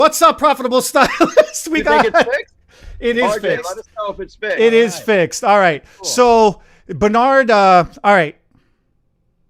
What's up, profitable stylist? We You think got it's fixed? it is RJ, fixed. let us know if it's fixed. It is fixed. All right. Cool. So Bernard, all right.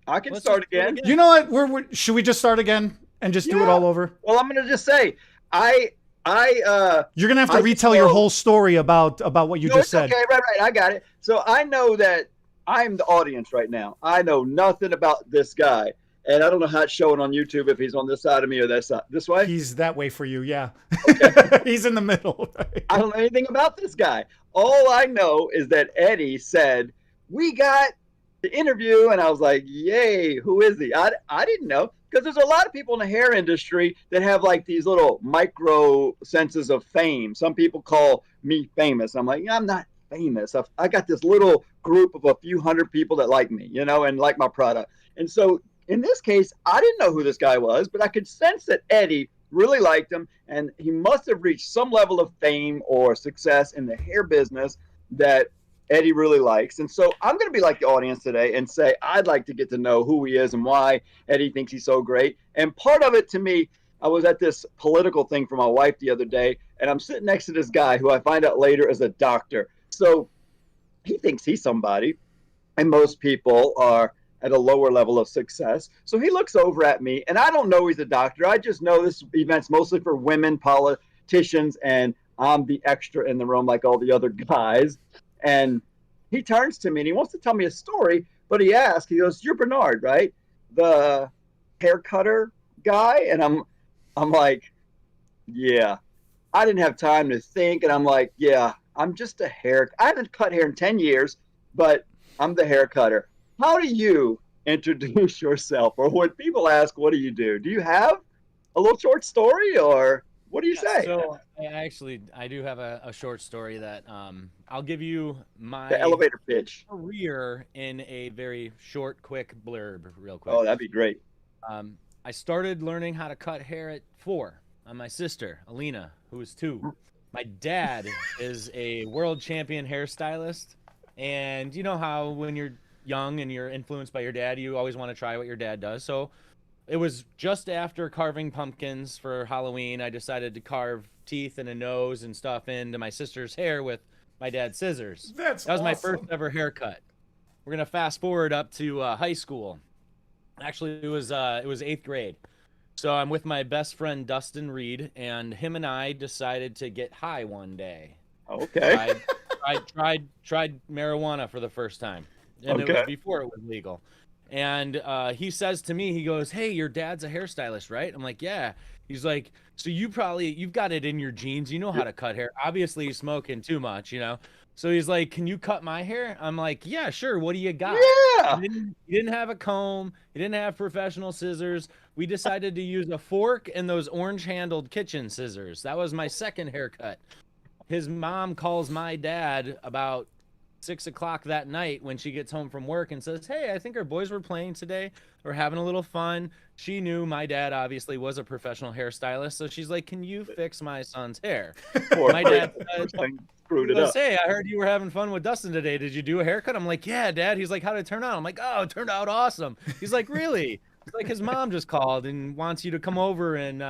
I can Let's start just do it again. again. You know what? Should we just start again and just do it Yeah. all over? Well, I'm gonna just say, You're gonna have to I retell just your know- whole story about what you no, just it's said. okay, right, I got it. So I know that I'm the audience right now. I know nothing about this guy, and I don't know how it's showing on YouTube if he's on this side of me or that side. This way. He's that way for you, yeah. Okay. He's in the middle. I don't know anything about this guy. All I know is that Eddie said, we got the interview, and I was like, yay, who is he? I didn't know, because there's a lot of people in the hair industry that have like these little micro senses of fame. Some people call me famous. I'm like, I'm not famous. I got this little group of a few hundred people that like me, and like my product. And so in this case, I didn't know who this guy was, but I could sense that Eddie really liked him, and he must have reached some level of fame or success in the hair business that Eddie really likes. And so I'm going to be like the audience today and say, I'd like to get to know who he is and why Eddie thinks he's so great. And part of it to me, I was at this political thing for my wife the other day, and I'm sitting next to this guy who I find out later is a doctor. So he thinks he's somebody, and most people are at a lower level of success. So he looks over at me, and I don't know he's a doctor. I just know this event's mostly for women politicians, and I'm the extra in the room like all the other guys. And he turns to me, and he wants to tell me a story, but he goes, you're Bernard, right? The hair cutter guy? And I'm like, yeah. I didn't have time to think, and I'm like, yeah, I'm just I haven't cut hair in 10 years, but I'm the hair cutter. How do you introduce yourself? Or when people ask, what do you do? Do you have a little short story, or what do you say? So I do have a short story that I'll give you my The elevator pitch. career in a very short, quick blurb, real quick. Oh, that'd be great. I started learning how to cut hair at 4 on my sister, Alina, who was 2. My dad is a world champion hairstylist. And you know how when you're young and you're influenced by your dad, you always want to try what your dad does. So it was just after carving pumpkins for Halloween, I decided to carve teeth and a nose and stuff into my sister's hair with my dad's scissors. That was my first ever haircut. We're going to fast forward up to high school. Actually, it was 8th grade. So I'm with my best friend, Dustin Reed, and him and I decided to get high one day. Okay. Tried marijuana for the first time. And it was before it was legal. And he says to me, he goes, hey, your dad's a hairstylist, right? I'm like, yeah. He's like, so you've got it in your genes. You know how to cut hair. Obviously, you're smoking too much, So he's like, can you cut my hair? I'm like, yeah, sure. What do you got? Yeah. He didn't have a comb. He didn't have professional scissors. We decided to use a fork and those orange-handled kitchen scissors. That was my second haircut. His mom calls my dad about 6 o'clock that night when she gets home from work and says, hey, I think our boys were playing today. We're having a little fun. She knew my dad obviously was a professional hairstylist. So she's like, can you fix my son's hair? My dad says, hey, I heard you were having fun with Dustin today. Did you do a haircut? I'm like, yeah, Dad. He's like, how'd it turn out? I'm like, oh, it turned out awesome. He's like, really? He's like, his mom just called and wants you to come over and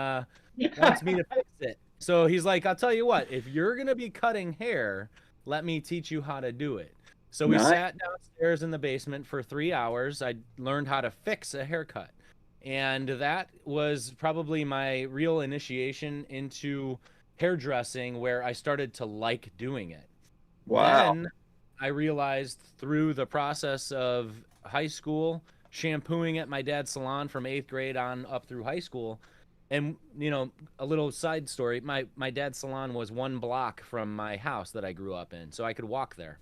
wants me to fix it. So he's like, I'll tell you what, if you're going to be cutting hair, let me teach you how to do it. So we sat downstairs in the basement for 3 hours. I learned how to fix a haircut. And that was probably my real initiation into hairdressing, where I started to like doing it. Wow. Then I realized through the process of high school, shampooing at my dad's salon from 8th grade on up through high school. And, a little side story, my dad's salon was 1 block from my house that I grew up in, so I could walk there.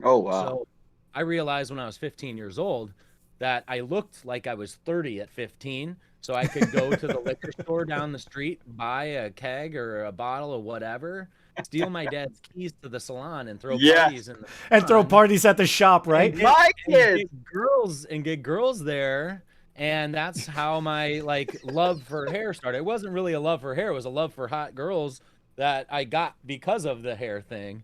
Oh, wow. So I realized when I was 15 years old that I looked like I was 30 at 15, so I could go to the liquor store down the street, buy a keg or a bottle or whatever, steal my dad's keys to the salon and throw parties in the salon. And throw parties at the shop, right? And get girls there. And that's how my love for hair started. It wasn't really a love for hair. It was a love for hot girls that I got because of the hair thing.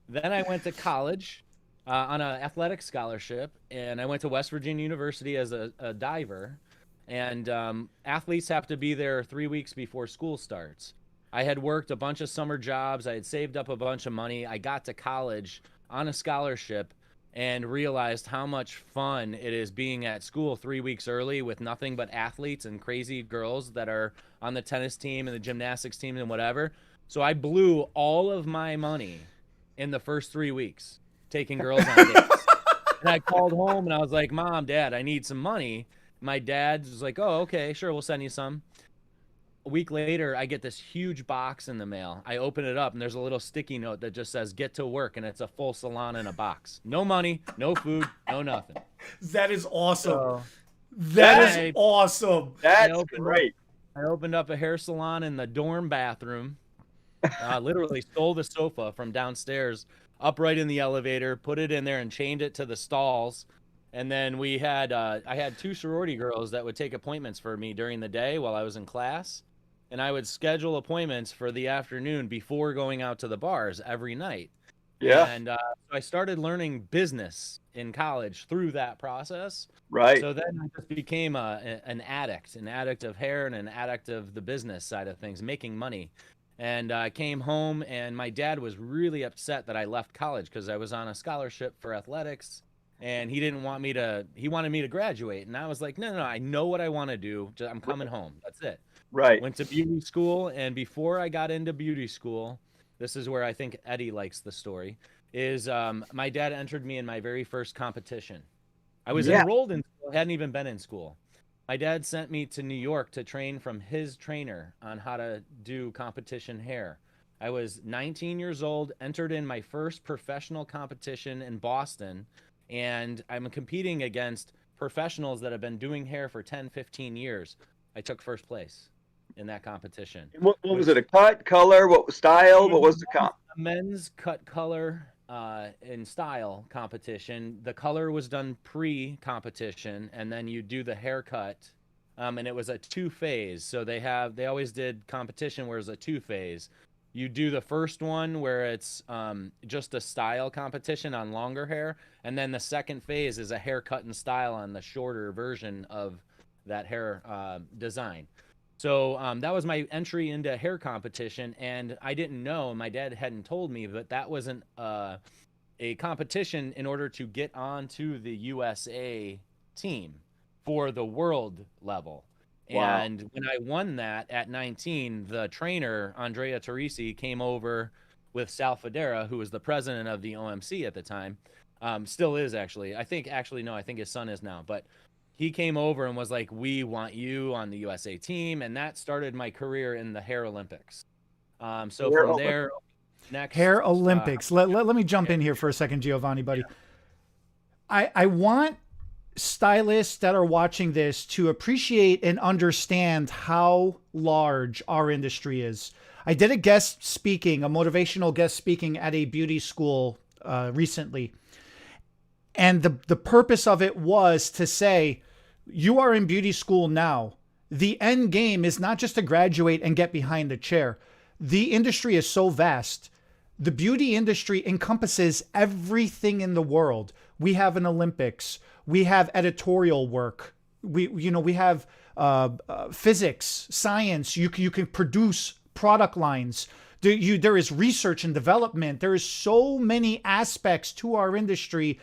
Then I went to college on an athletic scholarship, and I went to West Virginia University as a diver. And athletes have to be there 3 weeks before school starts. I had worked a bunch of summer jobs. I had saved up a bunch of money. I got to college on a scholarship and realized how much fun it is being at school 3 weeks early with nothing but athletes and crazy girls that are on the tennis team and the gymnastics team and whatever. So I blew all of my money in the first 3 weeks taking girls on dates. And I called home and I was like, Mom, Dad, I need some money. My dad was like, oh, okay, sure, we'll send you some. A week later, I get this huge box in the mail. I open it up, and there's a little sticky note that just says, get to work, and it's a full salon in a box. No money, no food, no nothing. That is awesome. So, that is awesome. That's great. I opened up a hair salon in the dorm bathroom. Literally stole the sofa from downstairs, upright in the elevator, put it in there, and chained it to the stalls. And then we had, I had 2 sorority girls that would take appointments for me during the day while I was in class. And I would schedule appointments for the afternoon before going out to the bars every night. Yeah. And so I started learning business in college through that process. Right. So then I just became an addict of hair and an addict of the business side of things, making money. And I came home, and my dad was really upset that I left college because I was on a scholarship for athletics. And he didn't want me to, he wanted me to graduate. And I was like, no, I know what I want to do. I'm coming home. That's it. Right. Went to beauty school. And before I got into beauty school, this is where I think Eddie likes the story, is my dad entered me in my very first competition. I was enrolled in school, hadn't even been in school. My dad sent me to New York to train from his trainer on how to do competition hair. I was 19 years old, entered in my first professional competition in Boston. And I'm competing against professionals that have been doing hair for 10, 15 years. I took first place in that competition. What was it? A cut, color, what was style? What was the comp? A men's cut, color, and style competition. The color was done pre-competition, and then you do the haircut. And it was a 2-phase. So they always did competition where it was a 2-phase. You do the first one where it's just a style competition on longer hair. And then the second phase is a haircut and style on the shorter version of that hair design. So that was my entry into hair competition. And I didn't know, my dad hadn't told me, but that wasn't a competition in order to get onto the USA team for the world level. Wow. And when I won that at 19, the trainer, Andrea Teresi, came over with Sal Federa, who was the president of the OMC at the time. Still is, actually. I think his son is now. But he came over and was like, we want you on the USA team. And that started my career in the Hair Olympics. So from there, next. Hair Olympics. Let me jump in here for a second, Giovanni, buddy. Yeah. I want stylists that are watching this to appreciate and understand how large our industry is. I did a motivational guest speaking at a beauty school recently. And the purpose of it was to say, you are in beauty school now. The end game is not just to graduate and get behind the chair. The industry is so vast. The beauty industry encompasses everything in the world. We have an Olympics. We have editorial work. We have physics, science. You can produce product lines. There is research and development. There is so many aspects to our industry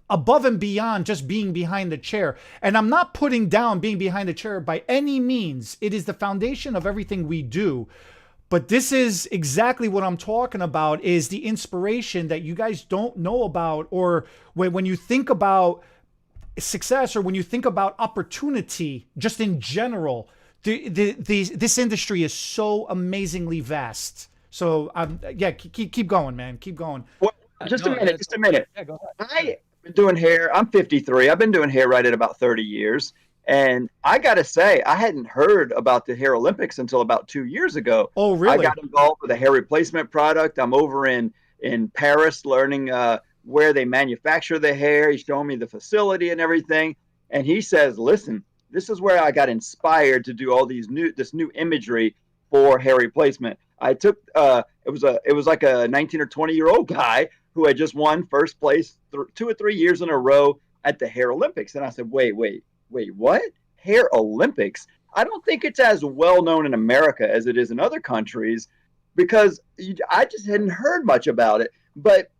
above and beyond just being behind the chair. And I'm not putting down being behind the chair by any means. It is the foundation of everything we do. But this is exactly what I'm talking about, is the inspiration that you guys don't know about, or when you think about success, or when you think about opportunity just in general, this industry is so amazingly vast. So keep going, man. Keep going. Well, just a minute. Yeah, go ahead. I've been doing hair. I'm 53. I've been doing hair right at about 30 years. And I got to say, I hadn't heard about the Hair Olympics until about 2 years ago. Oh, really? I got involved with a hair replacement product. I'm over in Paris learning where they manufacture the hair. He's showing me the facility and everything. And he says, listen, this is where I got inspired to do all this new imagery for hair replacement. I took it was like a 19 or 20-year-old guy who had just won first place 2 or 3 years in a row at the Hair Olympics. And I said, wait, what? Hair Olympics? I don't think it's as well known in America as it is in other countries because I just hadn't heard much about it. But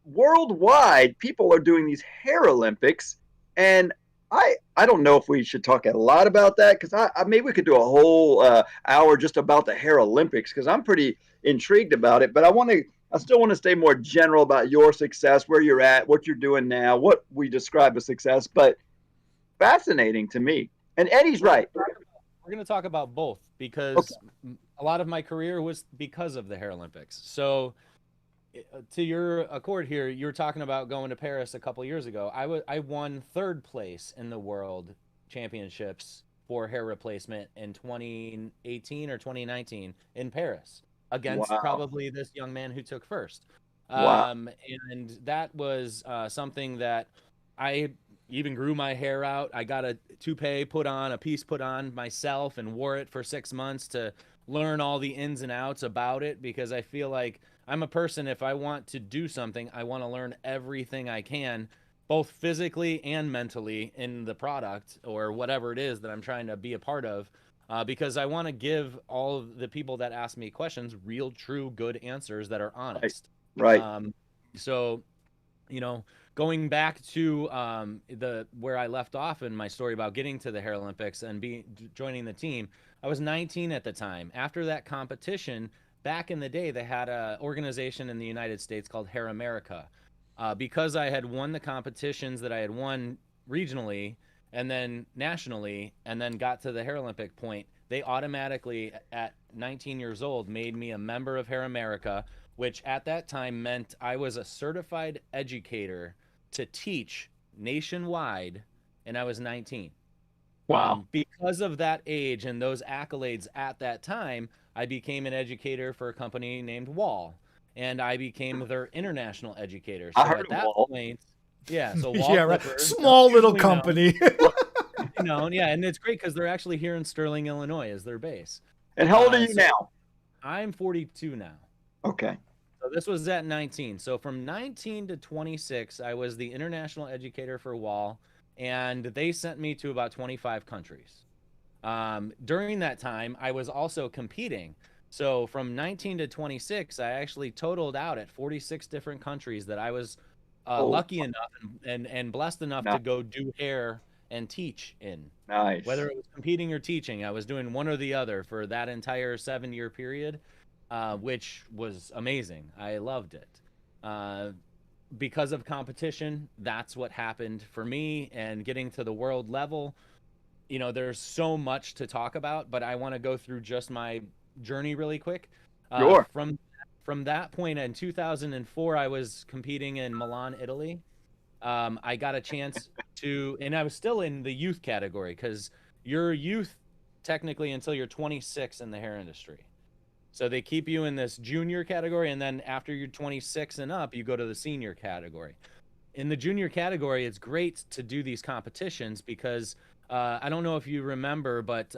worldwide, people are doing these hair Olympics, and I don't know if we should talk a lot about that because I maybe we could do a whole hour just about the hair Olympics because I'm pretty intrigued about it. But I still want to stay more general about your success, where you're at, what you're doing now, what we describe as success. But fascinating to me. And Eddie's right. We're going to talk about both because Okay. a lot of my career was because of the Hair Olympics. So, to your accord here, you were talking about going to Paris a couple years ago. I won third place in the world championships for hair replacement in 2018 or 2019 in Paris against Wow. probably this young man who took first. Wow. Um, and that was something that I even grew my hair out. I got a toupee put on, a piece put on myself, and wore it for 6 months to learn all the ins and outs about it because I feel like I'm a person, if I want to do something, I want to learn everything I can, both physically and mentally in the product or whatever it is that I'm trying to be a part of. Because I want to give all of the people that ask me questions real, true, good answers that are Right. honest. Right. Um, so, you know, going back to the where I left off in my story about getting to the Hair Olympics and joining the team, I was 19 at the time. After that competition, back in the day, they had an organization in the United States called Hair America. Because I had won the competitions that I had won regionally and then nationally, and then got to the Hair Olympic point, they automatically, at 19 years old, made me a member of Hair America, which at that time meant I was a certified educator to teach nationwide, and I was 19. Wow. Because of that age and those accolades at that time, I became an educator for a company named Wall, and I became their international educator. I So heard at of that Walt. point, yeah, so Wall Yeah, right. Clippers, Small little usually known, company. yeah, and it's great because they're actually here in Sterling, Illinois, as their base. And how old are you So now? I'm 42 now. Okay. So this was at 19. So from 19 to 26, I was the international educator for Wall, and they sent me to about 25 countries. During that time, I was also competing. So from 19 to 26, I actually totaled out at 46 different countries that I was Oh, lucky enough and blessed enough to nice. go do hair and teach in. Whether Nice. it was competing or teaching, I was doing one or the other for that entire 7 year period, which was amazing. I loved it. Uh, because of competition, that's what happened for me. And getting to the world level, there's so much to talk about, but I want to go through just my journey really quick. Uh, Sure. from from that point in 2004, I was competing in Milan, Italy. I got a chance and I was still in the youth category because you're youth technically until you're 26 in the hair industry. So they keep you in this junior category, and then after you're 26 and up, you go to the senior category. In the junior category, it's great to do these competitions because I don't know if you remember, but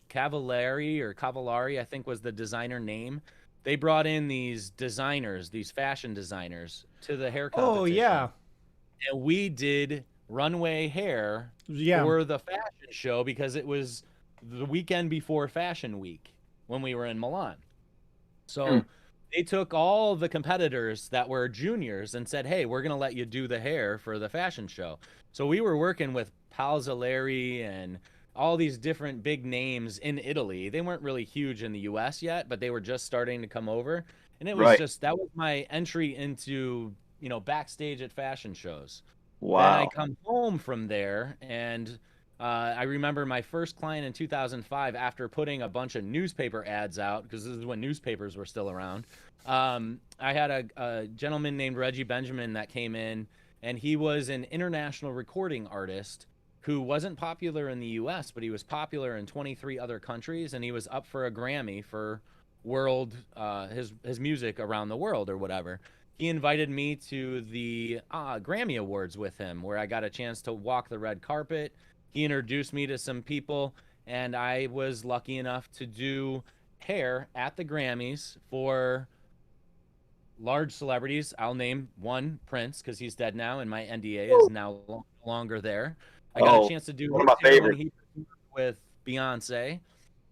Cavallari, I think was the designer name. They brought in these designers, these fashion designers, to the hair Oh competition, yeah, and we did runway hair yeah. for the fashion show because it was the weekend before Fashion Week when we were in Milan. Hmm. So they took all the competitors that were juniors and said, "Hey, we're going to let you do the hair for the fashion show." So we were working with Palzolari and all these different big names in Italy. They weren't really huge in the US yet, but they were just starting to come over. And it was Right. just that was my entry into, backstage at fashion shows. Then I Wow. come home from there, and I remember my first client in 2005 after putting a bunch of newspaper ads out, because this is when newspapers were still around. I had a gentleman named Reggie Benjamin that came in, and he was an international recording artist who wasn't popular in the US, but he was popular in 23 other countries, and he was up for a Grammy for world his music around the world or whatever. He invited me to the Grammy Awards with him, where I got a chance to walk the red carpet. He introduced me to some people, and I was lucky enough to do hair at the Grammys for large celebrities. I'll name one, Prince, because he's dead now, and my NDA is Woo. now longer there. I got a Oh, chance to do one of his my hair when favorites. he with Beyonce.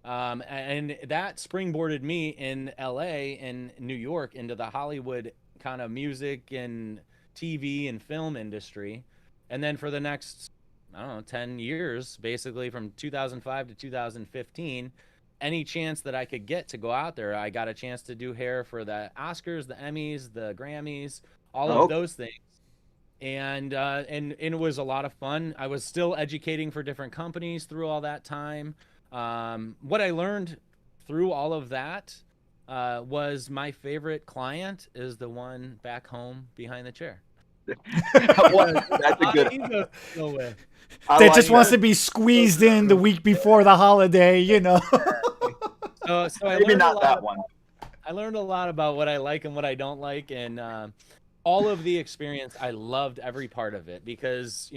And that springboarded me in LA and New York into the Hollywood kind of music and TV and film industry. And then for the next, I don't know, 10 years, basically from 2005 to 2015, any chance that I could get to go out there, I got a chance to do hair for the Oscars, the Emmys, the Grammys, all of those things. And it was a lot of fun. I was still educating for different companies through all that time. What I learned through all of that was my favorite client is the one back home behind the chair. That's a good. That just wants to be squeezed in the week before the holiday, you know. So maybe not that one. I learned a lot about what I like and what I don't like, and all of the experience. I loved every part of it because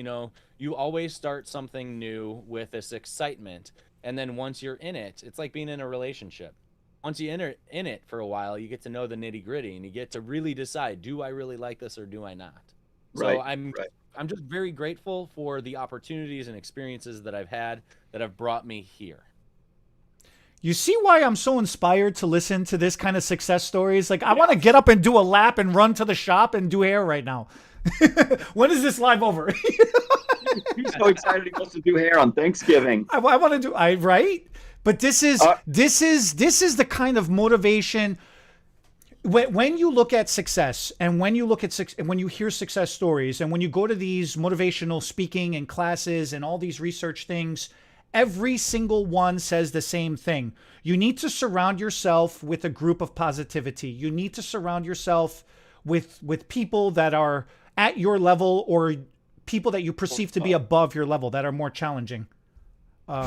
you always start something new with this excitement, and then once you're in it, it's like being in a relationship. Once you enter in it for a while, you get to know the nitty gritty, and you get to really decide: do I really like this or do I not? So I'm just very grateful for the opportunities and experiences that I've had that have brought me here. You see why I'm so inspired to listen to this kind of success stories? Like, I want to get up and do a lap and run to the shop and do hair right now. When is this live over? He's so excited he wants to do hair on Thanksgiving. I want to do, right? But this is the kind of motivation. When you look at success and when you hear success stories and when you go to these motivational speaking and classes and all these research things, every single one says the same thing. You need to surround yourself with a group of positivity. You need to surround yourself with people that are at your level or people that you perceive to be above your level that are more challenging. Whoa,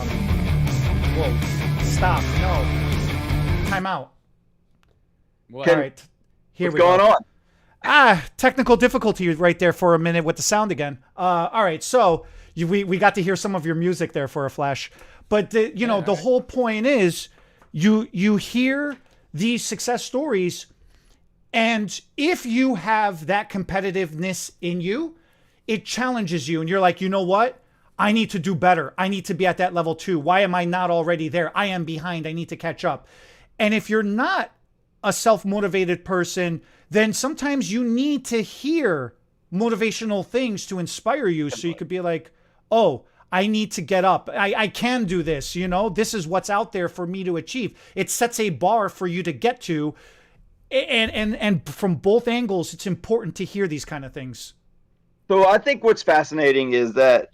stop, no, time out. What? All right, here we go. What's going on? Technical difficulty right there for a minute with the sound again. All right, so we got to hear some of your music there for a flash, but the whole point is you hear these success stories, and if you have that competitiveness in you, it challenges you, and you're like, you know what? I need to do better. I need to be at that level too. Why am I not already there? I am behind. I need to catch up. And if you're not a self-motivated person, then sometimes you need to hear motivational things to inspire you so you could be like, oh, I need to get up. I can do this. This is what's out there for me to achieve. It sets a bar for you to get to. And from both angles, it's important to hear these kind of things. So I think what's fascinating is that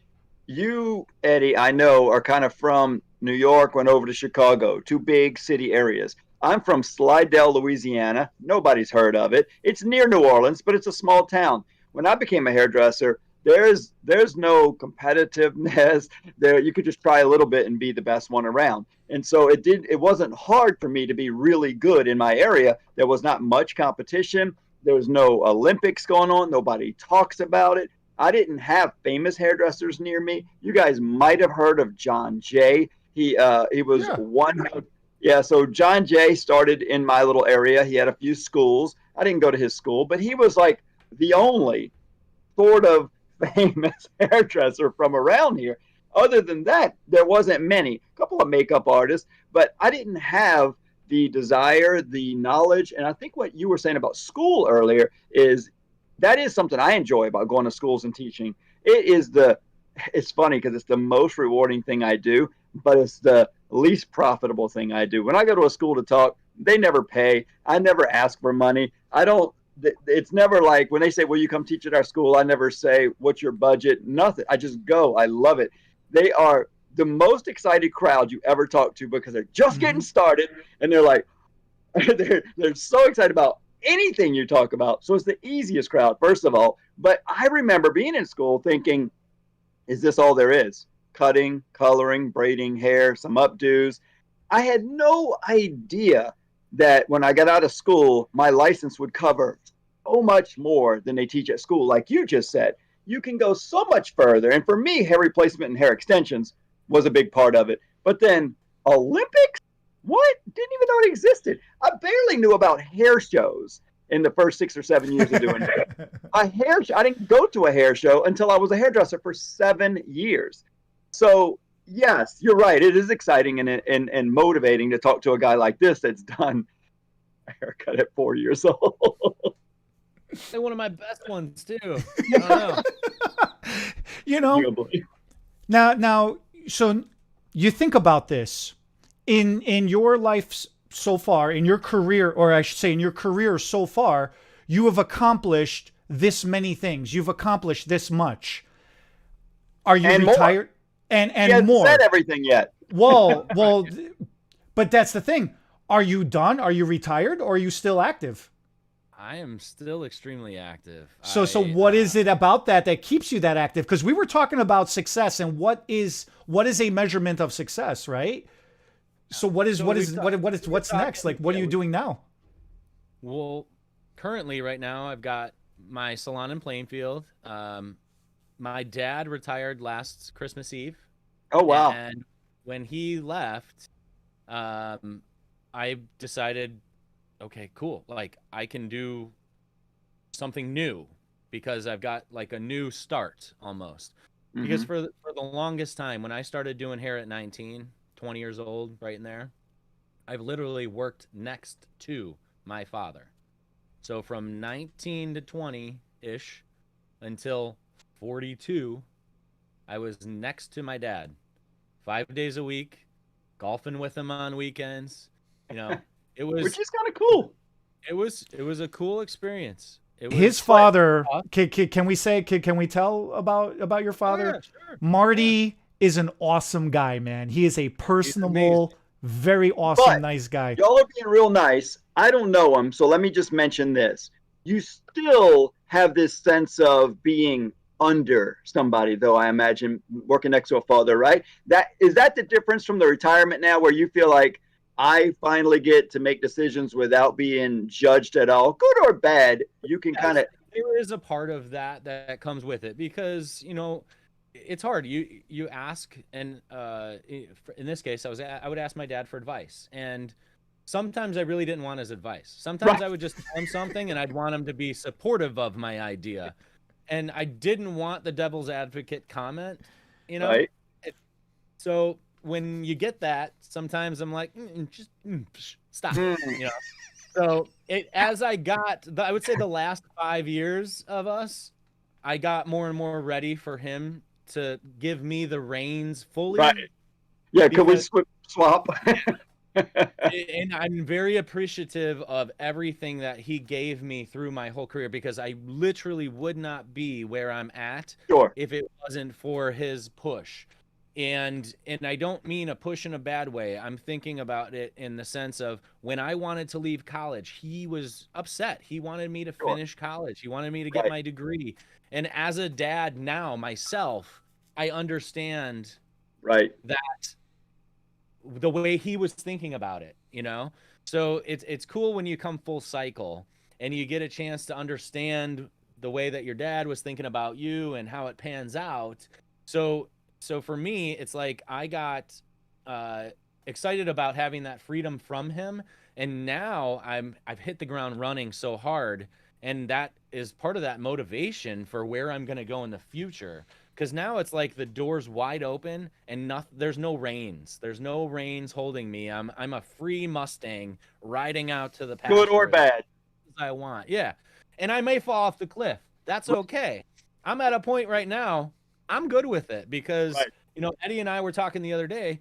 you, Eddie, I know, are kind of from New York, went over to Chicago, two big city areas. I'm from Slidell, Louisiana. Nobody's heard of it. It's near New Orleans, but it's a small town. When I became a hairdresser, there's no competitiveness there. You could just try a little bit and be the best one around. And so it wasn't hard for me to be really good in my area. There was not much competition. There was no Olympics going on. Nobody talks about it. I didn't have famous hairdressers near me. You guys might have heard of John Jay. He was one. Yeah, so John Jay started in my little area. He had a few schools. I didn't go to his school, but he was like the only sort of famous hairdresser from around here. Other than that, there wasn't many. A couple of makeup artists, but I didn't have the desire, the knowledge. And I think what you were saying about school earlier is that is something I enjoy about going to schools and teaching. It's funny because it's the most rewarding thing I do, but it's the least profitable thing I do. When I go to a school to talk, they never pay. I never ask for money. It's never like when they say, will you come teach at our school? I never say, what's your budget? Nothing. I just go. I love it. They are the most excited crowd you ever talk to because they're just getting started and they're like, they're so excited about anything you talk about. So it's the easiest crowd, first of all. But I remember being in school thinking, is this all there is? Cutting, coloring, braiding hair, some updos. I had no idea that when I got out of school, my license would cover so much more than they teach at school. Like you just said, you can go so much further. And for me, hair replacement and hair extensions was a big part of it. But then Olympics? What? Didn't even know it existed. I barely knew about hair shows in the first 6 or 7 years of doing hair. I didn't go to a hair show until I was a hairdresser for 7 years. So yes, you're right. It is exciting and motivating to talk to a guy like this that's done a haircut at 4 years old. They're one of my best ones too. I don't know. You know, now, so you think about this in your life so far, in your career, or I should say, in your career so far, you have accomplished this many things. You've accomplished this much. Are you And more. retired? And He hasn't more. said everything yet. Well, but that's the thing. Are you done? Are you retired, or are you still active? I am still extremely active. So what is it about that keeps you that active? Because we were talking about success and what is a measurement of success, right? So what's next? Like, what are you doing now? Well, currently right now I've got my salon in Plainfield. My dad retired last Christmas Eve. Oh, wow. And when he left, I decided, okay, cool. Like I can do something new because I've got like a new start almost. Because for the longest time, when I started doing hair at 19, 20 years old, right in there, I've literally worked next to my father. So from 19 to 20-ish until 42, I was next to my dad 5 days a week, golfing with him on weekends. You know, it was, which is kind of cool. It was a cool experience. It was His father, can we say, can we tell about your father? Oh, yeah, sure. Marty is an awesome guy, man. He is a personable, very awesome, nice guy. Y'all are being real nice. I don't know him, so let me just mention this. You still have this sense of being under somebody, though, I imagine, working next to a father, right? Is that the difference from the retirement now, where you feel like I finally get to make decisions without being judged at all, good or bad? You can kind of. There is a part of that comes with it because, you know, it's hard. You ask, and in this case, I would ask my dad for advice, and sometimes I really didn't want his advice. Sometimes I would just tell him something, and I'd want him to be supportive of my idea, and I didn't want the devil's advocate comment, you know. Right. So when you get that, sometimes I'm like, just stop, you know. So as I got, I would say the last 5 years of us, I got more and more ready for him to give me the reins fully. Right. Yeah. Can we swap? And I'm very appreciative of everything that he gave me through my whole career, because I literally would not be where I'm at if it wasn't for his push. And I don't mean a push in a bad way. I'm thinking about it in the sense of when I wanted to leave college, he was upset. He wanted me to finish college. He wanted me to get my degree. And as a dad now myself, I understand that the way he was thinking about it, you know? So it's cool when you come full cycle and you get a chance to understand the way that your dad was thinking about you and how it pans out. So for me, it's like I got excited about having that freedom from him, and now I've hit the ground running so hard, and that is part of that motivation for where I'm going to go in the future. Because now it's like the door's wide open, and there's no reins. There's no reins holding me. I'm a free Mustang riding out to the pasture. Good or bad. As I want, yeah. And I may fall off the cliff. That's okay. I'm at a point right now, I'm good with it because, you know, Eddie and I were talking the other day,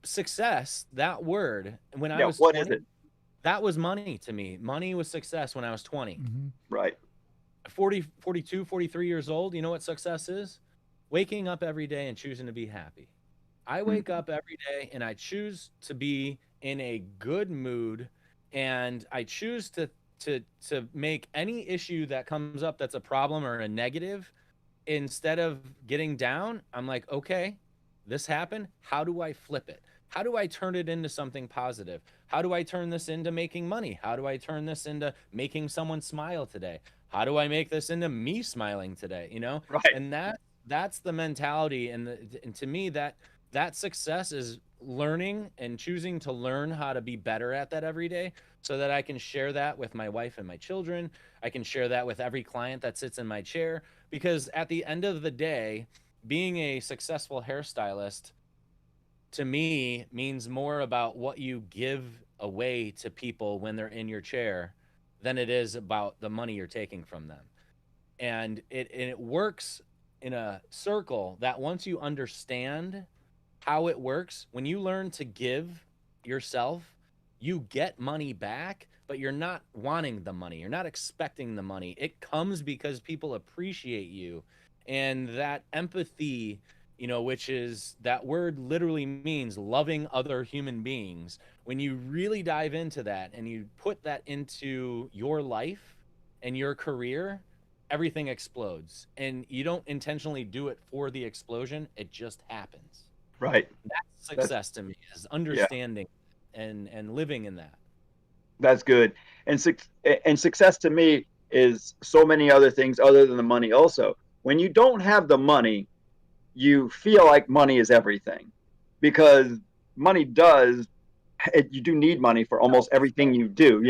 success, that word, when I was 20, what is it? That was money to me. Money was success when I was 20. Right. 40, 42, 43 years old, you know what success is? Waking up every day and choosing to be happy. I wake up every day and I choose to be in a good mood, and I choose to make any issue that comes up that's a problem or a negative, instead of getting down, I'm like, okay, this happened. How do I flip it? How do I turn it into something positive? How do I turn this into making money? How do I turn this into making someone smile today? How do I make this into me smiling today? You know? Right. And that's the mentality. And to me, that success is learning and choosing to learn how to be better at that every day, so that I can share that with my wife and my children. I can share that with every client that sits in my chair. Because at the end of the day, being a successful hairstylist, to me means more about what you give away to people when they're in your chair than it is about the money you're taking from them. And it works in a circle that once you understand how it works, when you learn to give yourself, you get money back, but you're not wanting the money. You're not expecting the money. It comes because people appreciate you. And that empathy, which is that word literally means loving other human beings. When you really dive into that and you put that into your life and your career, everything explodes. And you don't intentionally do it for the explosion, it just happens. Right. That's success to me, is Yeah, understanding and living in that. that's good. And success to me is so many other things other than the money also. When you don't have the money, you feel like money is everything because money does you do need money for almost everything you do,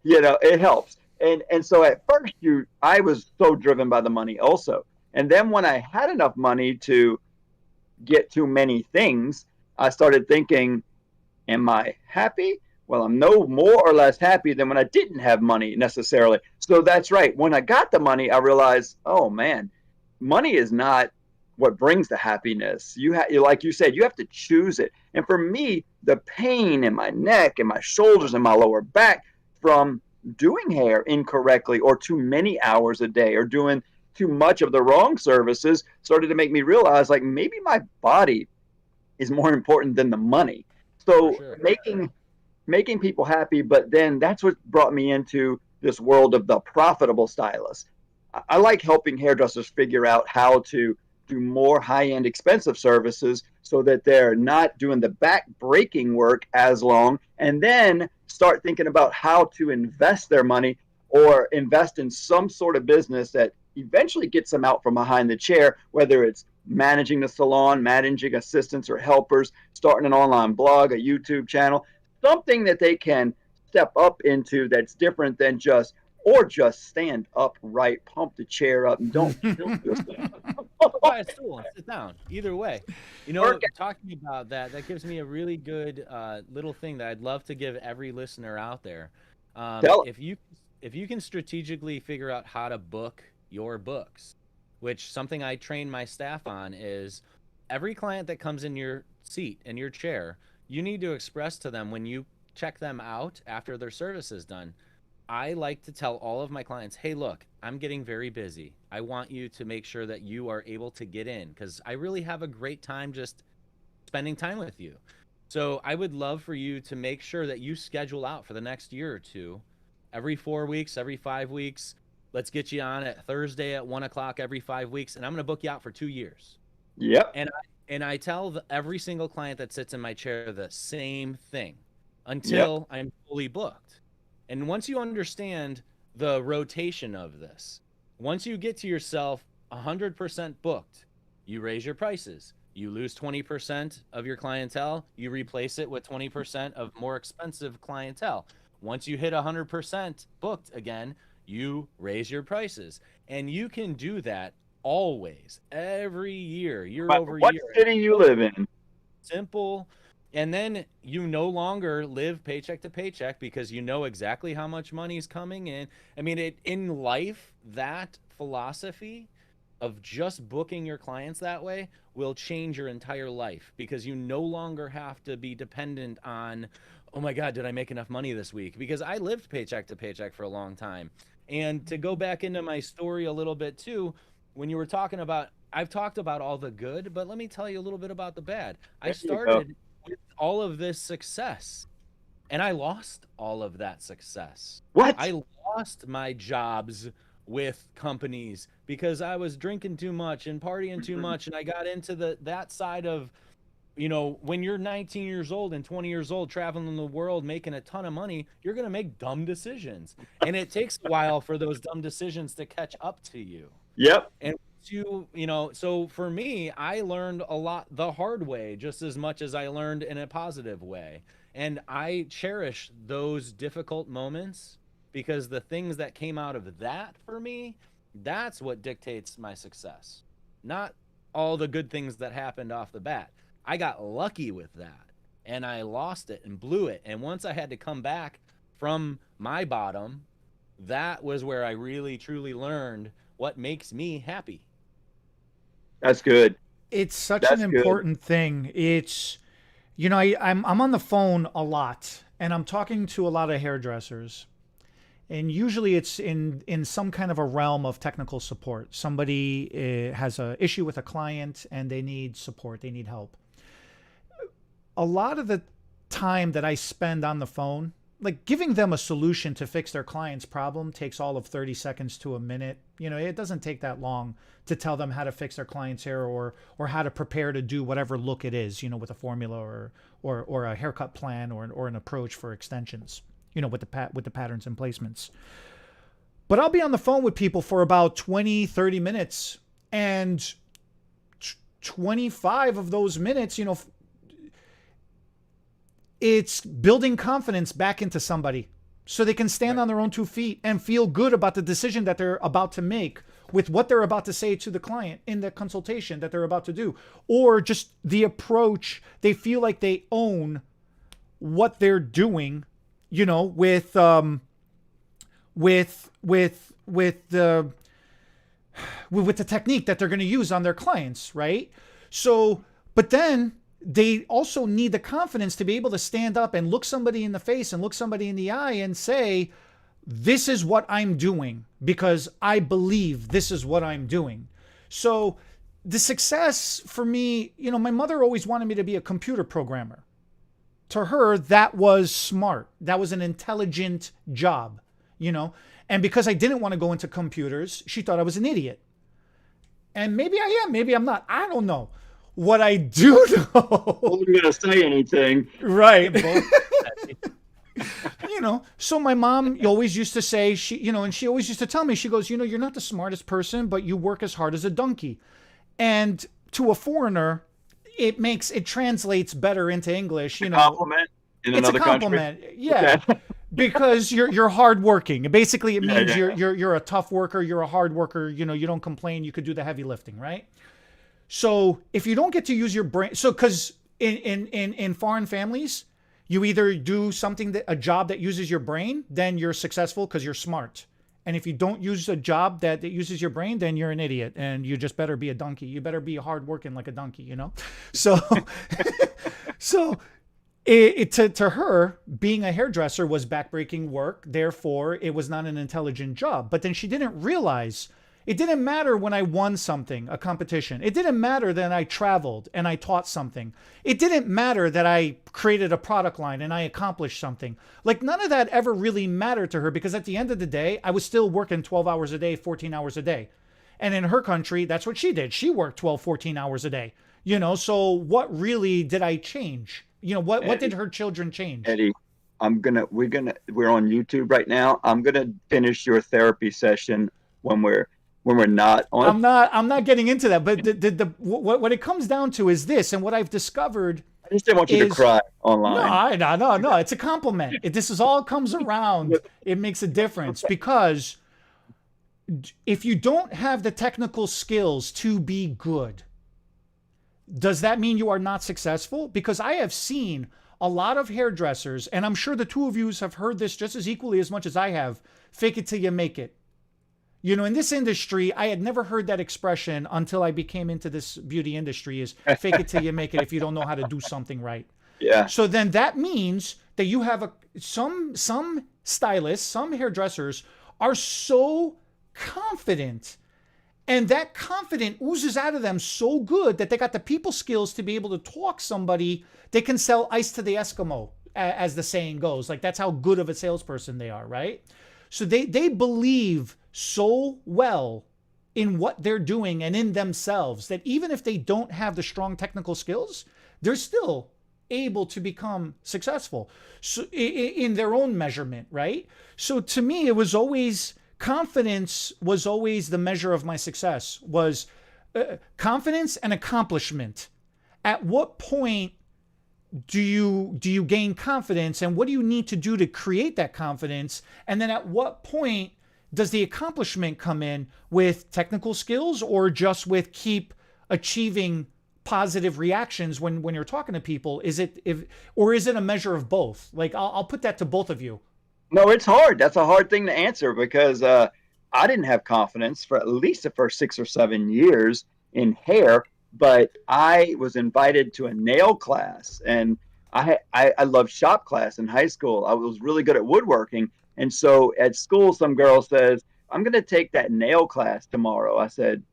it helps. And so at first I was so driven by the money also. And then when I had enough money to get too many things, I started thinking, am I happy? Well, I'm no more or less happy than when I didn't have money necessarily. So that's right. When I got the money, I realized, oh man, money is not what brings the happiness. Like you said, you have to choose it. And for me, the pain in my neck and my shoulders and my lower back from doing hair incorrectly or too many hours a day or doing too much of the wrong services started to make me realize like maybe my body is more important than the money. For So sure. making people happy, but then that's what brought me into this world of the profitable stylist. I like helping hairdressers figure out how to do more high-end expensive services so that they're not doing the back breaking work as long, and then start thinking about how to invest their money or invest in some sort of business that eventually gets them out from behind the chair, whether it's managing the salon, managing assistants or helpers, starting an online blog, a YouTube channel, something that they can step up into that's different than just stand upright, pump the chair up, and don't kill yourself. Buy a stool and sit down. Either way, Work talking about that gives me a really good little thing that I'd love to give every listener out there. tell If you can strategically figure out how to book your books, which something I train my staff on is every client that comes in your seat, in your chair, you need to express to them when you check them out after their service is done. I like to tell all of my clients, hey, look, I'm getting very busy. I want you to make sure that you are able to get in because I really have a great time just spending time with you. So I would love for you to make sure that you schedule out for the next year or two, every 4 weeks, every 5 weeks. Let's get you on at Thursday at 1 o'clock every 5 weeks, and I'm going to book you out for 2 years. Yep. And I tell every single client that sits in my chair the same thing until I'm fully booked. And once you understand the rotation of this, once you get to yourself 100% booked, you raise your prices. You lose 20% of your clientele, you replace it with 20% of more expensive clientele. Once you hit 100% booked again, you raise your prices. And you can do that always, every year over What year. city you live in? Simple. And then you no longer live paycheck to paycheck because you know exactly how much money is coming in. I mean, in life, that philosophy of just booking your clients that way will change your entire life because you no longer have to be dependent on, oh my God, did I make enough money this week? Because I lived paycheck to paycheck for a long time. And to go back into my story a little bit too, when you were talking about, I've talked about all the good, but let me tell you a little bit about the bad. I There you go. started with all of this success and I lost all of that success. What? I lost my jobs with companies because I was drinking too much and partying too much and I got into that side of when you're 19 years old and 20 years old traveling the world making a ton of money, you're going to make dumb decisions. And it takes a while for those dumb decisions to catch up to you. Yep. And so for me, I learned a lot the hard way just as much as I learned in a positive way. And I cherish those difficult moments because the things that came out of that for me, that's what dictates my success. Not all the good things that happened off the bat. I got lucky with that, and I lost it and blew it. And once I had to come back from my bottom, that was where I really truly learned what makes me happy. That's good. It's such an That's good. important thing. It's, I'm on the phone a lot and I'm talking to a lot of hairdressers. And usually it's in some kind of a realm of technical support. Somebody has an issue with a client and they need support, they need help. A lot of the time that I spend on the phone, like giving them a solution to fix their client's problem, takes all of 30 seconds to a minute. It doesn't take that long to tell them how to fix their client's hair or how to prepare to do whatever look it is, with a formula or a haircut plan or an approach for extensions, with the patterns and placements. But I'll be on the phone with people for about 20, 30 minutes, and 25 of those minutes, it's building confidence back into somebody so they can stand on their own 2 feet and feel good about the decision that they're about to make with what they're about to say to the client in the consultation that they're about to do, or just the approach. They feel like they own what they're doing, with the technique that they're going to use on their clients, right? So, but then they also need the confidence to be able to stand up and look somebody in the face and look somebody in the eye and say, this is what I'm doing because I believe this is what I'm doing. So the success for me, my mother always wanted me to be a computer programmer. To her, that was smart. That was an intelligent job, and because I didn't want to go into computers, she thought I was an idiot. And maybe I am, maybe I'm not. I don't know. What I do know, I wasn't going to say anything. Right. So my mom always used to say, and she always used to tell me, she goes, you're not the smartest person, but you work as hard as a donkey. And to a foreigner, it translates better into English, Compliment in it's another a compliment. Country. Yeah. Okay. Because you're hardworking. Basically, it means Yeah. you're a tough worker, you're a hard worker, you don't complain, you could do the heavy lifting, right? So if you don't get to use your brain, because in foreign families, you either do a job that uses your brain, then you're successful because you're smart. And if you don't use a job that uses your brain, then you're an idiot and you just better be a donkey. You better be hardworking like a donkey, So, to her, being a hairdresser was backbreaking work. Therefore, it was not an intelligent job. But then she didn't realize it didn't matter when I won something, a competition. It didn't matter that I traveled and I taught something. It didn't matter that I created a product line and I accomplished something. Like none of that ever really mattered to her because at the end of the day, I was still working 12 hours a day, 14 hours a day. And in her country, that's what she did. She worked 12, 14 hours a day. So what really did I change? What did her children change? Eddie, we're on YouTube right now. I'm going to finish your therapy session when we're not on. I'm not getting into that, but what it comes down to is this, and what I've discovered. I just didn't want you to cry online. No. It's a compliment. This is all comes around. It makes a difference because if you don't have the technical skills to be good, does that mean you are not successful? Because I have seen a lot of hairdressers, and I'm sure the two of you have heard this just as equally as much as I have, fake it till you make it. In this industry, I had never heard that expression until I became into this beauty industry is fake it till you make it if you don't know how to do something right. Yeah. So then that means that you have some stylists, some hairdressers are so confident, and that confidence oozes out of them so good that they got the people skills to be able to talk somebody. They can sell ice to the Eskimo, as the saying goes. Like that's how good of a salesperson they are, right? So they believe so well in what they're doing and in themselves that even if they don't have the strong technical skills, they're still able to become successful so in their own measurement, right? So to me, it was always confidence was always the measure of my success, was confidence and accomplishment. At what point do you gain confidence, and what do you need to do to create that confidence? And then at what point does the accomplishment come in with technical skills or just with keep achieving positive reactions when you're talking to people? Or is it a measure of both? Like I'll put that to both of you. No, it's hard. That's a hard thing to answer because I didn't have confidence for at least the first 6 or 7 years in hair, but I was invited to a nail class, and I loved shop class in high school. I was really good at woodworking, and so at school, some girl says, "I'm going to take that nail class tomorrow." I said,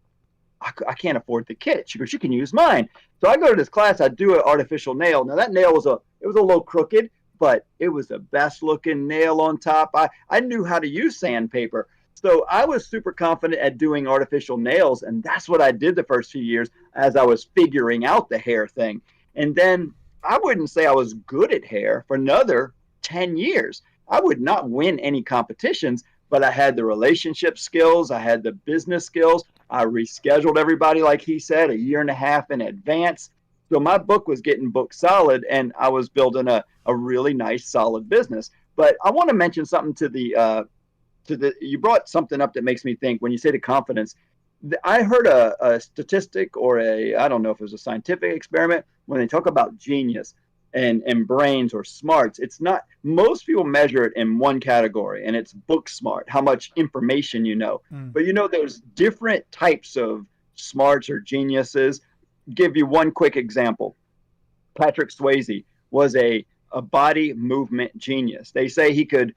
I can't afford the kit. She goes, "You can use mine." So I go to this class. I do an artificial nail. Now that nail was a little crooked, but it was the best looking nail on top. I knew how to use sandpaper. So I was super confident at doing artificial nails. And that's what I did the first few years as I was figuring out the hair thing. And then I wouldn't say I was good at hair for another 10 years. I would not win any competitions, but I had the relationship skills. I had the business skills. I rescheduled everybody, like he said, a year and a half in advance. So my book was getting booked solid, and I was building a really nice, solid business. But I want to mention something you brought something up that makes me think when you say the confidence. I heard a statistic or I don't know if it was a scientific experiment when they talk about genius and brains or smarts. It's not, most people measure it in one category, and it's book smart, how much information you know. But there's different types of smarts or geniuses. Give you one quick example. Patrick Swayze was a body movement genius. They say you could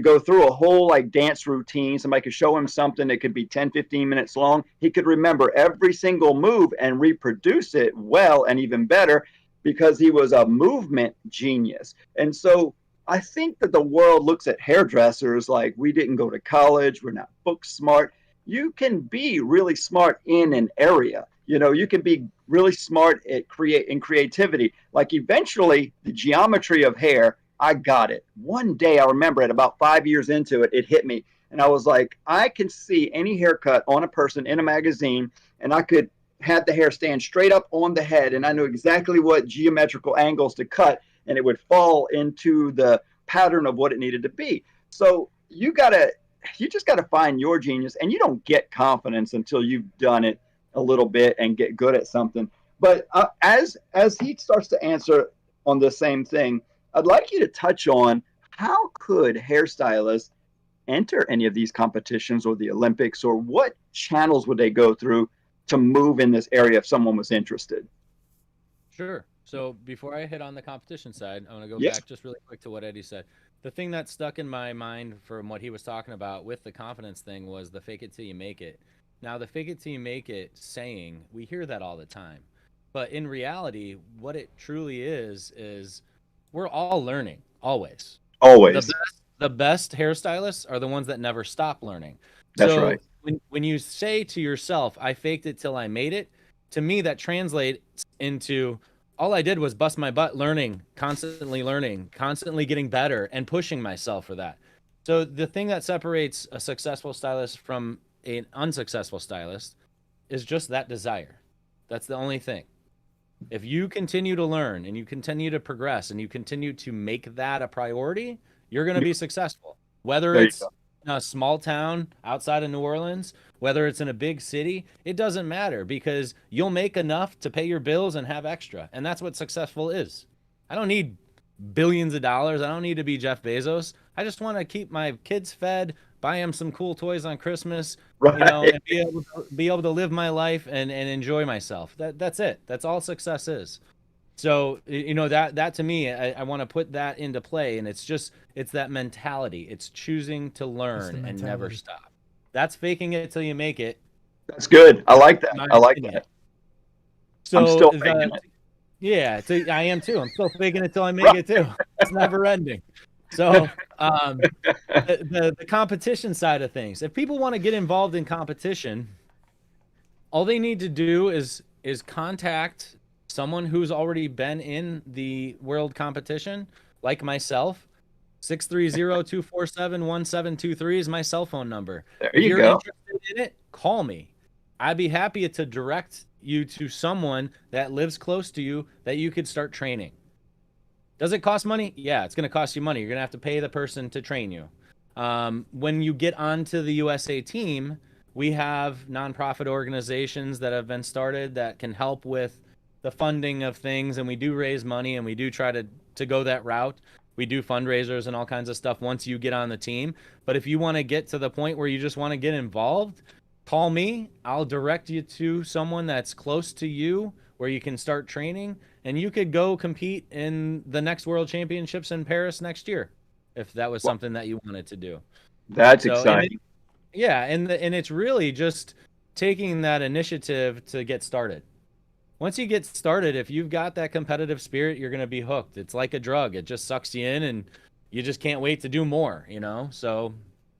go through a whole like dance routine. Somebody could show him something that could be 10, 15 minutes long. He could remember every single move and reproduce it well and even better because he was a movement genius. And so I think that the world looks at hairdressers like we didn't go to college, we're not book smart. You can be really smart in an area. You can be really smart at creativity. Like eventually the geometry of hair, I got it. One day I remember it about 5 years into it, it hit me. And I was like, I can see any haircut on a person in a magazine, and I could have the hair stand straight up on the head, and I knew exactly what geometrical angles to cut, and it would fall into the pattern of what it needed to be. So you just gotta find your genius, and you don't get confidence until you've done it a little bit and get good at something. But as he starts to answer on the same thing, I'd like you to touch on how could hairstylists enter any of these competitions or the Olympics, or what channels would they go through to move in this area if someone was interested? Sure. So before I hit on the competition side, I want to go Yes. back just really quick to what Eddie said. The thing that stuck in my mind from what he was talking about with the confidence thing was the fake it till you make it. Now, the fake it till you make it saying, we hear that all the time. But in reality, what it truly is we're all learning, always. Always. The best hairstylists are the ones that never stop learning. That's So right. when you say to yourself, I faked it till I made it, to me that translates into all I did was bust my butt learning, constantly getting better and pushing myself for that. So the thing that separates a successful stylist from an unsuccessful stylist is just that desire. That's the only thing. If you continue to learn and you continue to progress and you continue to make that a priority, you're going to be successful. Whether There you it's go. in a small town outside of New Orleans, whether it's in a big city, it doesn't matter because you'll make enough to pay your bills and have extra. And that's what successful is. I don't need billions of dollars. I don't need to be Jeff Bezos. I just want to keep my kids fed, buy them some cool toys on Christmas, Right. and be able to live my life and enjoy myself. That's it. That's all success is. So, that to me, I want to put that into play. And it's that mentality. It's choosing to learn and never stop. That's faking it till you make it. That's good. I like that. My I like opinion. that. So I'm still faking it. yeah, I am too. I'm still faking it till I make it too. It's never ending. So the competition side of things, if people want to get involved in competition, all they need to do is contact someone who's already been in the world competition, like myself. 630-247-1723 is my cell phone number. There If you you're go. interested in it, call me. I'd be happy to direct you to someone that lives close to you that you could start training. Does it cost money? Yeah, it's going to cost you money. You're going to have to pay the person to train you. When you get onto the USA team, we have nonprofit organizations that have been started that can help with the funding of things, and we do raise money, and we do try to go that route. We do fundraisers and all kinds of stuff once you get on the team. But if you want to get to the point where you just want to get involved, call me. I'll direct you to someone that's close to you where you can start training, and you could go compete in the next World Championships in Paris next year if that was something that you wanted to do. That's exciting. And it's really just taking that initiative to get started. Once you get started, if you've got that competitive spirit, you're going to be hooked. It's like a drug. It just sucks you in, and you just can't wait to do more, So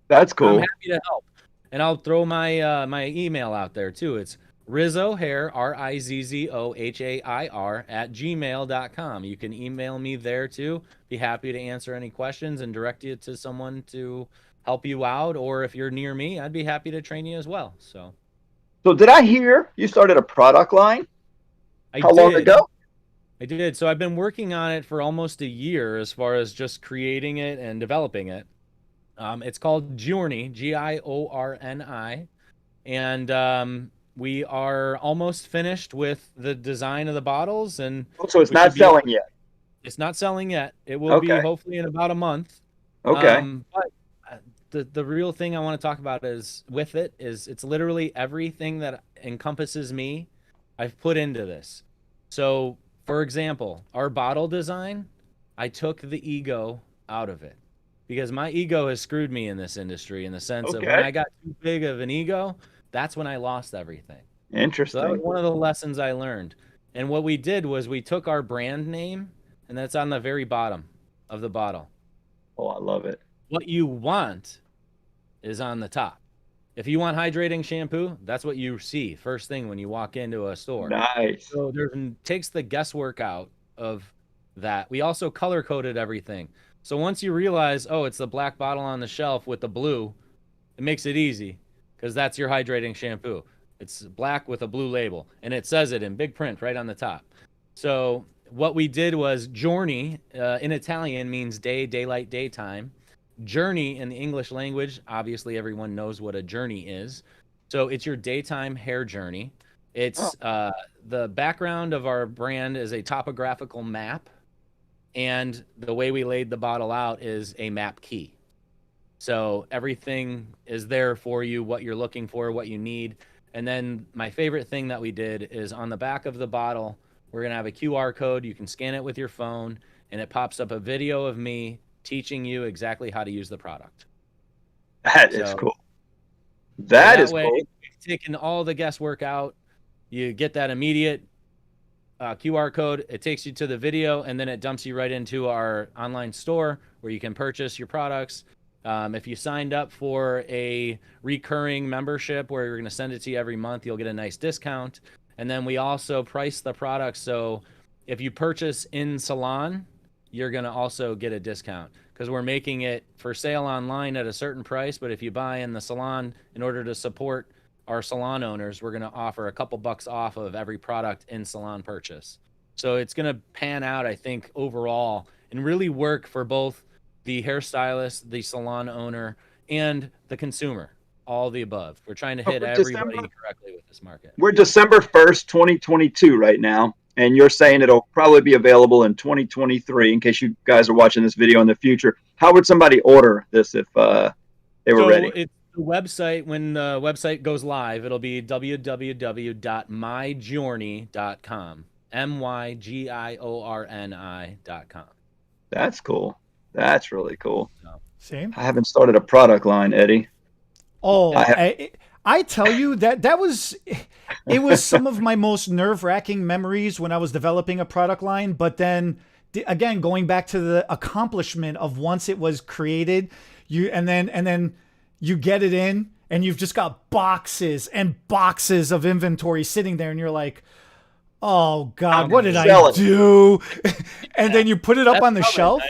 that's cool. I'm happy to help. And I'll throw my my email out there too. It's rizzohair, RIZZOHAIR @gmail.com. You can email me there too. Be happy to answer any questions and direct you to someone to help you out. Or if you're near me, I'd be happy to train you as well. So did I hear you started a product line? How long ago? I did. So I've been working on it for almost a year as far as just creating it and developing it. It's called Giorni, Giorni. And we are almost finished with the design of the bottles. And so it's not selling yet? It's not selling yet. It will be hopefully in about a month. Okay. But the real thing I want to talk about is it's literally everything that encompasses me I've put into this. So, for example, our bottle design, I took the ego out of it because my ego has screwed me in this industry in the sense of when I got too big of an ego, that's when I lost everything. Interesting. So that was one of the lessons I learned. And what we did was we took our brand name, and that's on the very bottom of the bottle. Oh, I love it. What you want is on the top. If you want hydrating shampoo, that's what you see first thing when you walk into a store. Nice. So takes the guesswork out of that. We also color coded everything. So once you realize, it's the black bottle on the shelf with the blue, it makes it easy because that's your hydrating shampoo. It's black with a blue label, and it says it in big print right on the top. So what we did was Giorni in Italian means day, daylight, daytime. Journey in the English language, obviously everyone knows what a journey is. So it's your daytime hair journey. It's the background of our brand is a topographical map, and the way we laid the bottle out is a map key. So everything is there for you, what you're looking for, what you need. And then my favorite thing that we did is on the back of the bottle, we're going to have a QR code. You can scan it with your phone, and it pops up a video of me teaching you exactly how to use the product. That is cool. That is cool. Taking all the guesswork out, you get that immediate QR code. It takes you to the video, and then it dumps you right into our online store where you can purchase your products. If you signed up for a recurring membership where we're going to send it to you every month, you'll get a nice discount. And then we also price the product. So if you purchase in salon, you're going to also get a discount because we're making it for sale online at a certain price. But if you buy in the salon, in order to support our salon owners, we're going to offer a couple bucks off of every product in salon purchase. So it's going to pan out, I think, overall and really work for both the hairstylist, the salon owner, and the consumer, all the above. We're trying to hit everybody correctly with this market. We're December 1st, 2022 right now. And you're saying it'll probably be available in 2023 in case you guys are watching this video in the future. How would somebody order this if they were ready? It's the website. When the website goes live, it'll be www.mygiorni.com. MYGIORNI.com. That's cool. That's really cool. Same. I haven't started a product line, Eddie. Oh, I tell you it was some of my most nerve-wracking memories when I was developing a product line. But then again, going back to the accomplishment of once it was created, and then you get it in and you've just got boxes and boxes of inventory sitting there and you're like, oh God, what did I do? And then you put it up on the shelf,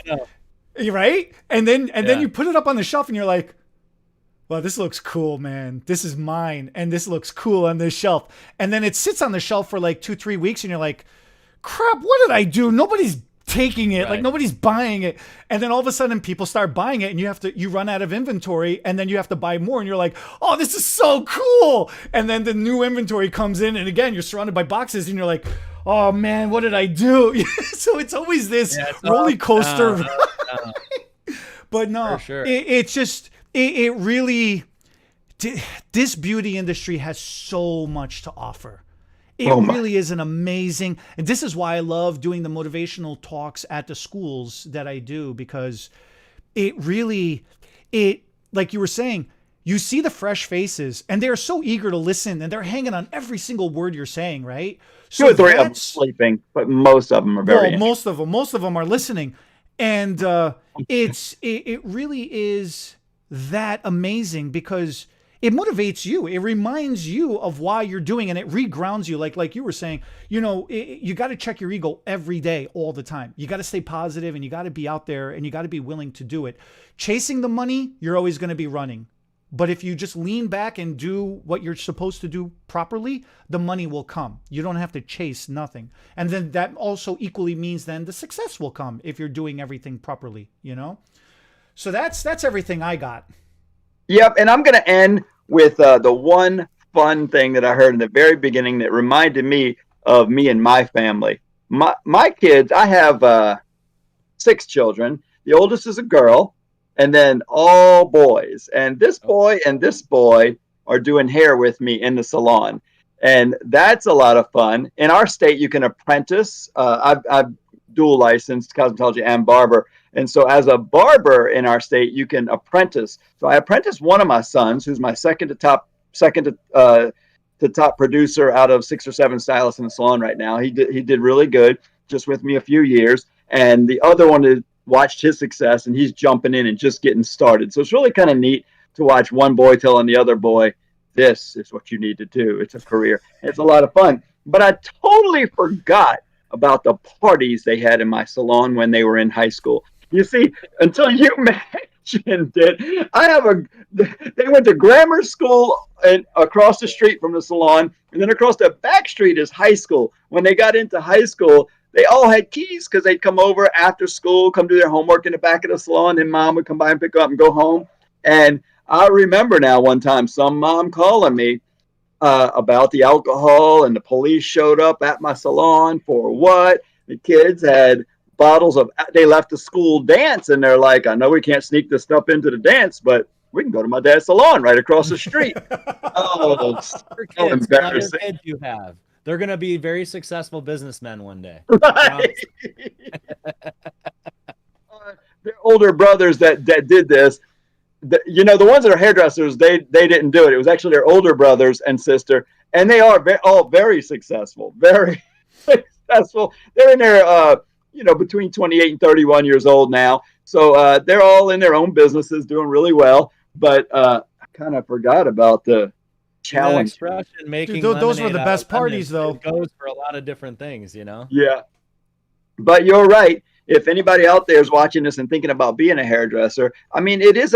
right? And then you put it up on the shelf and you're like, well, this looks cool, man. This is mine. And this looks cool on this shelf. And then it sits on the shelf for like 2-3 weeks and you're like, crap, what did I do? Nobody's taking it. Like Right. nobody's buying it. And then all of a sudden people start buying it and you run out of inventory and then you have to buy more and you're like, oh, this is so cool. And then the new inventory comes in and again, you're surrounded by boxes and you're like, oh man, what did I do? So it's always this roller coaster. But no, For sure. it's just, it really, this beauty industry has so much to offer. It really is an amazing, and this is why I love doing the motivational talks at the schools that I do, because it really, like you were saying, you see the fresh faces and they're so eager to listen and they're hanging on every single word you're saying, right? So 2 or 3 of them sleeping, but most of them are very most of them are listening. And it really is that amazing because it motivates you. It reminds you of why you're doing, and it regrounds you. Like you were saying, you got to check your ego every day, all the time. You got to stay positive and you got to be out there and you got to be willing to do it. Chasing the money, you're always going to be running. But if you just lean back and do what you're supposed to do properly, the money will come. You don't have to chase nothing. And then that also equally means then the success will come if you're doing everything properly, So that's everything I got. Yep, and I'm going to end with the one fun thing that I heard in the very beginning that reminded me of me and my family. My kids, I have 6 children. The oldest is a girl, and then all boys. And this boy and this boy are doing hair with me in the salon. And that's a lot of fun. In our state, you can apprentice. I've dual licensed cosmetology and barber. And so as a barber in our state, you can apprentice. So I apprenticed one of my sons, who's my second to top producer out of 6 or 7 stylists in the salon right now. He did really good, just with me a few years. And the other one watched his success, and he's jumping in and just getting started. So it's really kind of neat to watch one boy telling the other boy, this is what you need to do. It's a career. It's a lot of fun. But I totally forgot about the parties they had in my salon when they were in high school. You see, until you mentioned it, they went to grammar school and across the street from the salon, and then across the back street is high school. When they got into high school, they all had keys because they'd come over after school, come do their homework in the back of the salon, and mom would come by and pick up and go home. And I remember now one time some mom calling me about the alcohol, and the police showed up at my salon for what? The kids had bottles of, they left the school dance, and they're like, I know we can't sneak this stuff into the dance, but we can go to my dad's salon right across the street. Oh, so embarrassing. Kids you have. They're going to be very successful businessmen one day. Right. Their older brothers that did this, the ones that are hairdressers, they didn't do it. It was actually their older brothers and sister, and they are all very successful, very successful. They're in their, between 28 and 31 years old now. So they're all in their own businesses doing really well. But I kind of forgot about the challenge. Expression, making those were the best parties, though. It goes for a lot of different things, Yeah. But you're right. If anybody out there is watching this and thinking about being a hairdresser, I mean, it's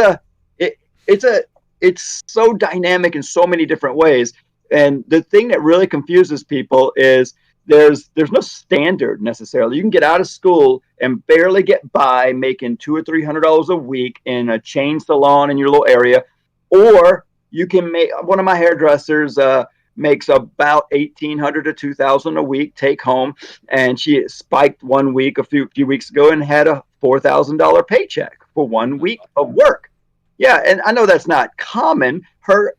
so dynamic in so many different ways. And the thing that really confuses people is there's no standard necessarily. You can get out of school and barely get by making $200 or $300 a week in a chain salon in your little area, or you can make, one of my hairdressers makes about $1,800 to $2,000 a week take home, and she spiked one week a few weeks ago and had a $4,000 paycheck for 1 week of work. Yeah, and I know that's not common,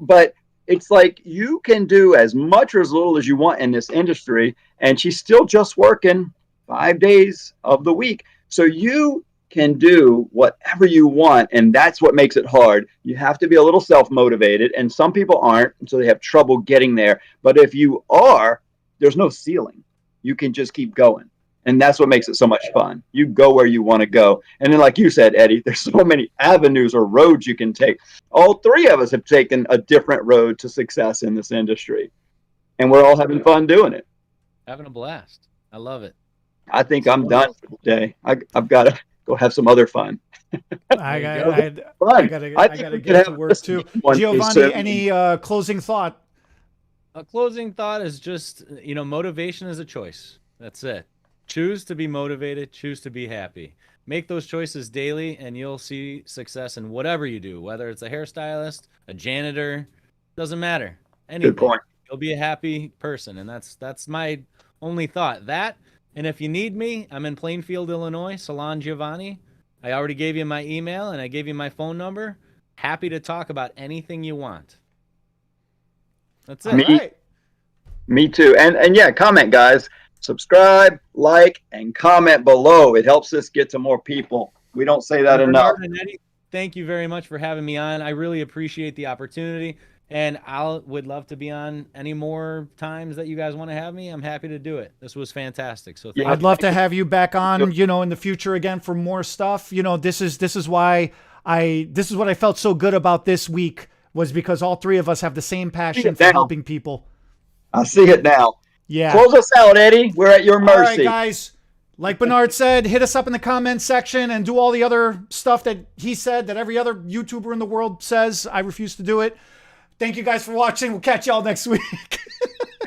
but it's like you can do as much or as little as you want in this industry, and she's still just working 5 days of the week. So you can do whatever you want, and that's what makes it hard. You have to be a little self-motivated, and some people aren't, so they have trouble getting there. But if you are, there's no ceiling. You can just keep going. And that's what makes it so much fun. You go where you want to go. And then, like you said, Eddie, there's so many avenues or roads you can take. All 3 of us have taken a different road to success in this industry. And we're all having fun doing it. Having a blast. I love it. I think I'm done for today. I've got to go have some other fun. I gotta get to work too. Giovanni, any closing thought? A closing thought is just, motivation is a choice. That's it. Choose to be motivated, choose to be happy. Make those choices daily and you'll see success in whatever you do, whether it's a hairstylist, a janitor, doesn't matter. Anything. Good point. You'll be a happy person. And that's my only thought. That, and if you need me, I'm in Plainfield, Illinois, Salon Giovanni. I already gave you my email and I gave you my phone number. Happy to talk about anything you want. That's it. Me too. And yeah, comment, guys. Subscribe, like, and comment below. It helps us get to more people. We don't say that enough. Bernard and Eddie, thank you very much for having me on. I really appreciate the opportunity, and would love to be on any more times that you guys want to have me. I'm happy to do it. This was fantastic. So thank I'd love to have you back on, you know, in the future again for more stuff. You know, this is what I felt so good about this week, was because all three of us have the same passion for helping people. I see it now. Yeah. Close us out, Eddie. We're at your mercy. All right, guys. Like Bernard said, hit us up in the comments section and do all the other stuff that he said that every other YouTuber in the world says. I refuse to do it. Thank you guys for watching. We'll catch y'all next week.